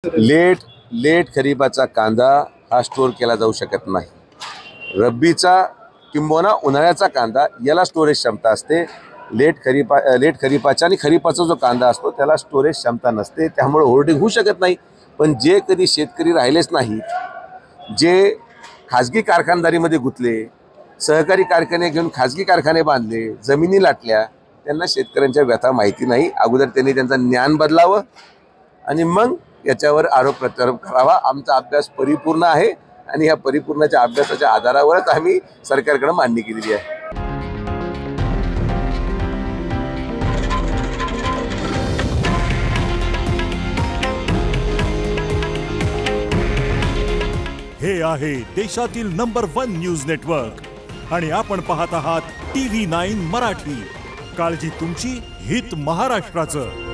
Late late खरीपाचा कांदा हा store केला जाऊ शकत नाही। रब्बीचा किंबहुना उन्हाळ्याचा कांदा याला स्टोरेज क्षमता असते। लेट खरीपाचा आणि खरीपाचा जो कांदा असतो त्याला स्टोरेज क्षमता नसते, त्यामुळे होर्डिंग होऊ शकत नाही। पण जे कधी शेतकरी राहिलेच नाही, जे खाजगी कारखानदारीमध्ये गुंतले, सहकारी कारखाने घेऊन खाजगी कारखाने बांधले, जमिनी लाटल्या, त्यांना शेतकऱ्यांच्या व्यथा माहिती नाही। अगोदर त्यांनी त्यांचं ज्ञान बदलावं आणि मग याच्यावर आरोप प्रत्यारोप करावा। आमचा अभ्यास परिपूर्ण आहे आणि या परिपूर्णाच्या अभ्यासाच्या आधारावरच आम्ही सरकारकडे मागणी केलेली आहे। हे आहे देशातील नंबर 1 न्यूज नेटवर्क आणि आपण पाहत आहात TV9 मराठी। काळजी तुमची, हित महाराष्ट्राचं।